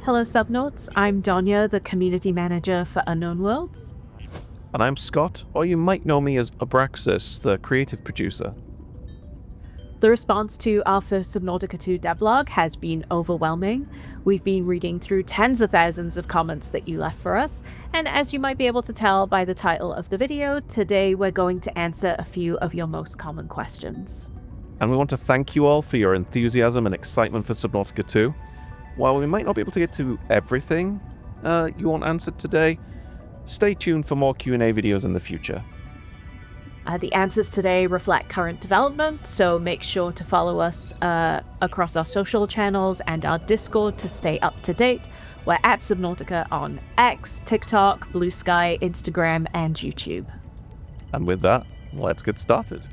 Hello Subnauts, I'm Donya, the Community Manager for Unknown Worlds. And I'm Scott, or you might know me as Obraxis, the creative producer. The response to our first Subnautica 2 devlog has been overwhelming. We've been reading through tens of thousands of comments that you left for us, and as you might be able to tell by the title of the video, today we're going to answer a few of your most common questions. And we want to thank you all for your enthusiasm and excitement for Subnautica 2. While we might not be able to get to everything you want answered today, stay tuned for more Q&A videos in the future. The answers today reflect current development, so make sure to follow us across our social channels and our Discord to stay up to date. We're at Subnautica on X, TikTok, Blue Sky, Instagram, and YouTube. And with that, let's get started.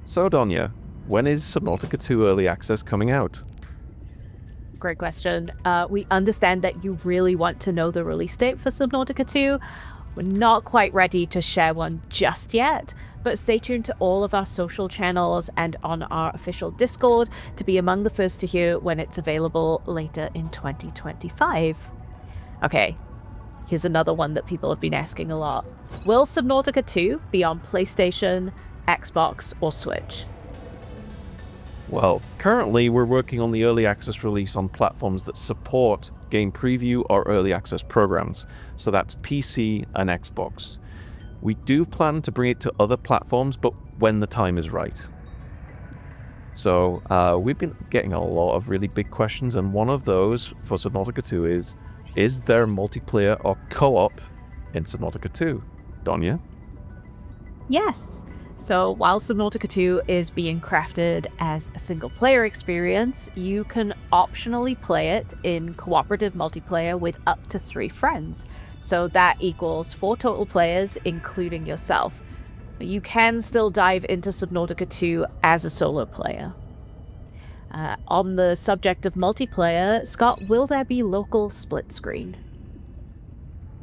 So Donya, when is Subnautica 2 Early Access coming out? Great question. We understand that you really want to know the release date for Subnautica 2. We're not quite ready to share one just yet, but stay tuned to all of our social channels and on our official Discord to be among the first to hear when it's available later in 2025. Okay, here's another one that people have been asking a lot. Will Subnautica 2 be on PlayStation, Xbox, or Switch? Well, currently we're working on the early access release on platforms that support game preview or early access programs, so that's PC and Xbox. We do plan to bring it to other platforms, but when the time is right. So we've been getting a lot of really big questions, and one of those for Subnautica 2 is there multiplayer or co-op in Subnautica 2? Donya? Yes. So while Subnautica 2 is being crafted as a single-player experience, you can optionally play it in cooperative multiplayer with up to 3 friends. So that equals 4 total players, including yourself. You can still dive into Subnautica 2 as a solo player. On the subject of multiplayer, Scott, will there be local split screen?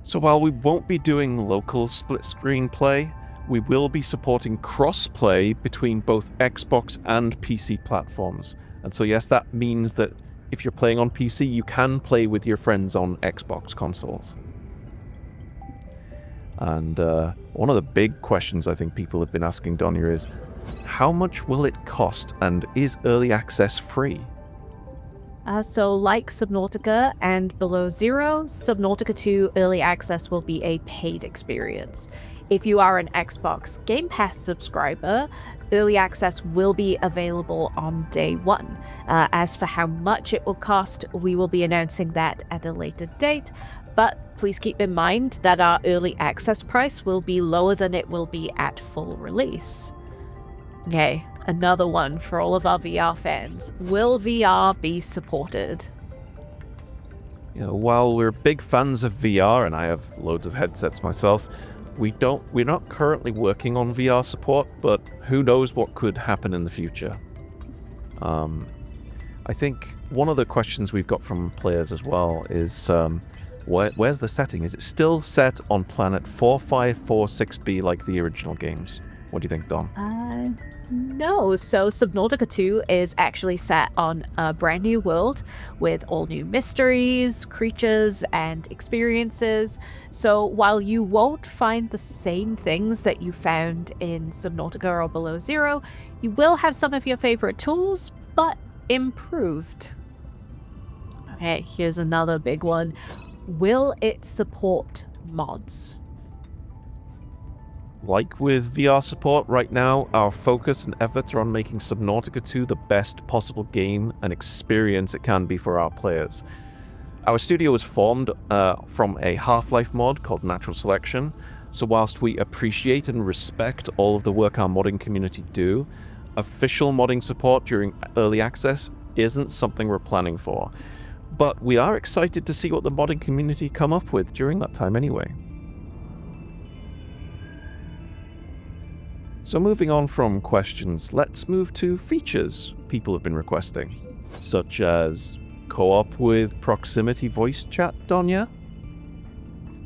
So while we won't be doing local split screen play, we will be supporting cross-play between both Xbox and PC platforms. And so yes, that means that if you're playing on PC, you can play with your friends on Xbox consoles. And one of the big questions I think people have been asking Donya is, how much will it cost, and is early access free? So like Subnautica and Below Zero, Subnautica 2 Early Access will be a paid experience. If you are an Xbox Game Pass subscriber, Early Access will be available on day 1. As for how much it will cost, we will be announcing that at a later date, but please keep in mind that our Early Access price will be lower than it will be at full release. Okay, another one for all of our VR fans. Will VR be supported? You know, while we're big fans of VR, and I have loads of headsets myself, we're not currently working on VR support, but who knows what could happen in the future. I think one of the questions we've got from players as well is, where's the setting? Is it still set on planet 4546b like the original games? What do you think, Dom? No. So Subnautica 2 is actually set on a brand new world with all new mysteries, creatures, and experiences. So while you won't find the same things that you found in Subnautica or Below Zero, you will have some of your favorite tools, but improved. Okay, here's another big one. Will it support mods? Like with VR support right now, our focus and efforts are on making Subnautica 2 the best possible game and experience it can be for our players. Our studio was formed from a Half-Life mod called Natural Selection, so whilst we appreciate and respect all of the work our modding community do, official modding support during early access isn't something we're planning for. But we are excited to see what the modding community come up with during that time anyway. So moving on from questions, let's move to features people have been requesting, such as co-op with proximity voice chat, Donya?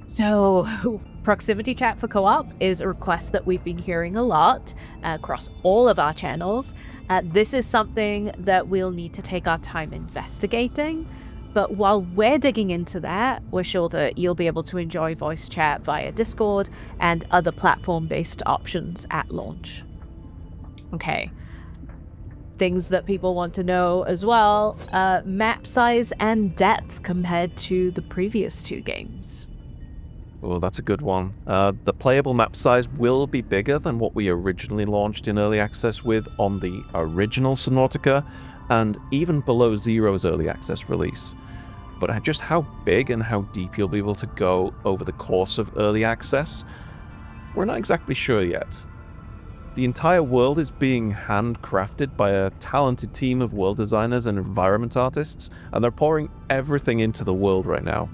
So proximity chat for co-op is a request that we've been hearing a lot across all of our channels. This is something that we'll need to take our time investigating. But while we're digging into that, we're sure that you'll be able to enjoy voice chat via Discord and other platform-based options at launch. Okay. Things that people want to know as well, map size and depth compared to the previous 2 games. Oh, that's a good one. The playable map size will be bigger than what we originally launched in early access with on the original Subnautica, and even below Zero's early access release. But just how big and how deep you'll be able to go over the course of early access, we're not exactly sure yet. The entire world is being handcrafted by a talented team of world designers and environment artists, and they're pouring everything into the world right now.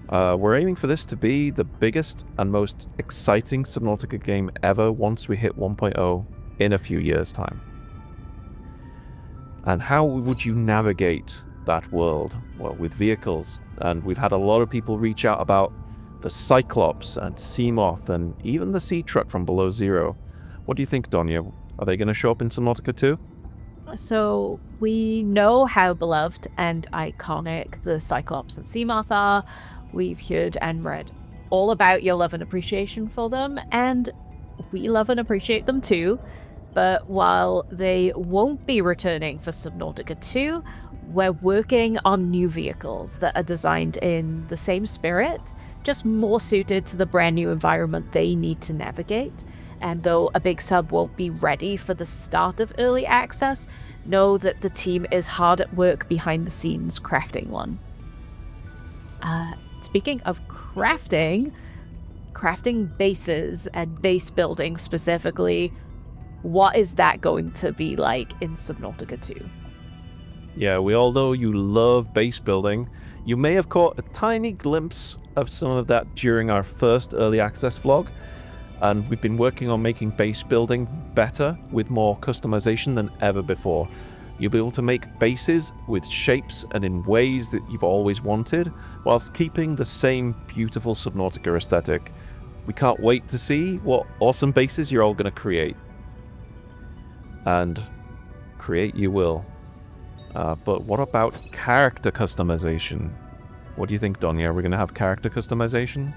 We're aiming for this to be the biggest and most exciting Subnautica game ever once we hit 1.0 in a few years' time. And how would you navigate that world? Well, with vehicles. And we've had a lot of people reach out about the Cyclops and Seamoth and even the Sea Truck from Below Zero. What do you think, Donya? Are they going to show up in Subnautica 2? So we know how beloved and iconic the Cyclops and Seamoth are. We've heard and read all about your love and appreciation for them, and we love and appreciate them too. But while they won't be returning for Subnautica 2, we're working on new vehicles that are designed in the same spirit, just more suited to the brand new environment they need to navigate. And though a big sub won't be ready for the start of early access, know that the team is hard at work behind the scenes crafting one. Speaking of crafting bases and base building specifically, what is that going to be like in Subnautica 2? Yeah, we all know you love base building. You may have caught a tiny glimpse of some of that during our first early access vlog, and we've been working on making base building better with more customization than ever before. You'll be able to make bases with shapes and in ways that you've always wanted, whilst keeping the same beautiful Subnautica aesthetic. We can't wait to see what awesome bases you're all going to create. And create you will. But what about character customization? What do you think, Donya? Are we going to have character customization?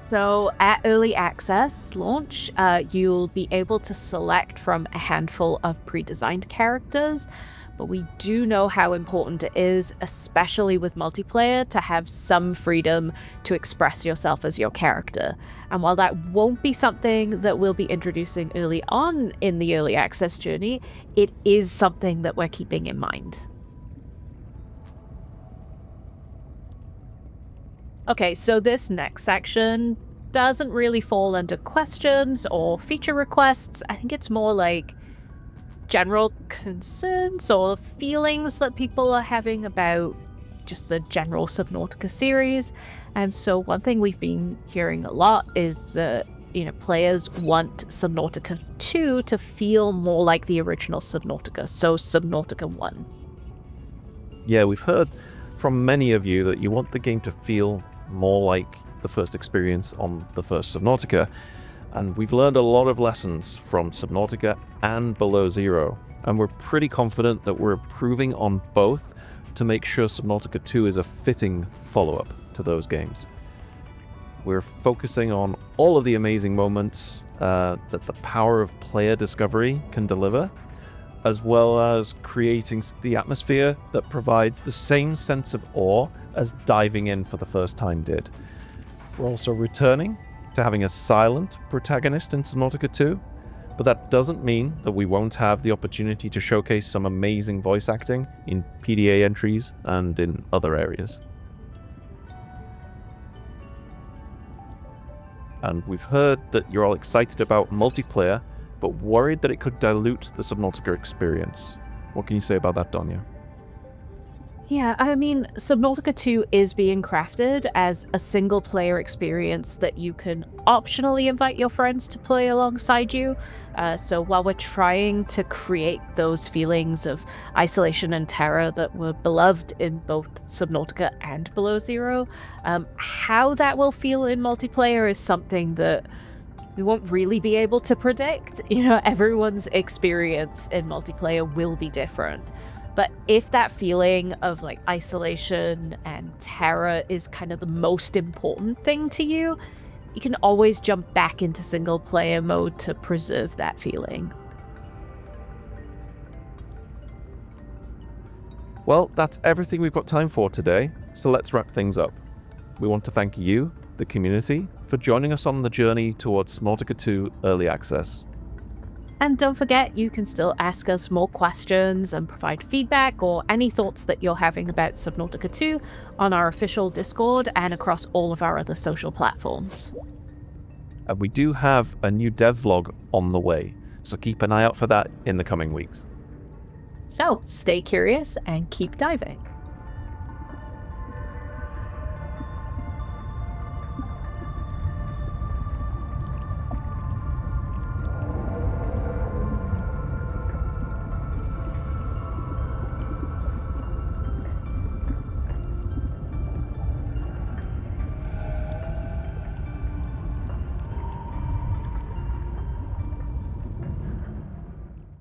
So at early access launch, you'll be able to select from a handful of pre-designed characters, but we do know how important it is, especially with multiplayer, to have some freedom to express yourself as your character. And while that won't be something that we'll be introducing early on in the early access journey, it is something that we're keeping in mind. Okay, so this next section doesn't really fall under questions or feature requests. I think it's more like general concerns or feelings that people are having about just the general Subnautica series. And so one thing we've been hearing a lot is that, players want Subnautica 2 to feel more like the original Subnautica, so Subnautica 1. Yeah, we've heard from many of you that you want the game to feel more like the first experience on the first Subnautica, and we've learned a lot of lessons from Subnautica and Below Zero, and we're pretty confident that we're improving on both to make sure Subnautica 2 is a fitting follow-up to those games. We're focusing on all of the amazing moments that the power of player discovery can deliver, as well as creating the atmosphere that provides the same sense of awe as diving in for the first time did. We're also returning to having a silent protagonist in Subnautica 2, but that doesn't mean that we won't have the opportunity to showcase some amazing voice acting in PDA entries and in other areas. And we've heard that you're all excited about multiplayer, but worried that it could dilute the Subnautica experience. What can you say about that, Donya? Yeah, I mean, Subnautica 2 is being crafted as a single player experience that you can optionally invite your friends to play alongside you. So while we're trying to create those feelings of isolation and terror that were beloved in both Subnautica and Below Zero, how that will feel in multiplayer is something that we won't really be able to predict. Everyone's experience in multiplayer will be different. But if that feeling of like isolation and terror is kind of the most important thing to you, you can always jump back into single player mode to preserve that feeling. Well, that's everything we've got time for today, so let's wrap things up. We want to thank you, the community, for joining us on the journey towards Subnautica 2 Early Access. And don't forget, you can still ask us more questions and provide feedback or any thoughts that you're having about Subnautica 2 on our official Discord and across all of our other social platforms. And we do have a new dev vlog on the way, so keep an eye out for that in the coming weeks. So stay curious and keep diving.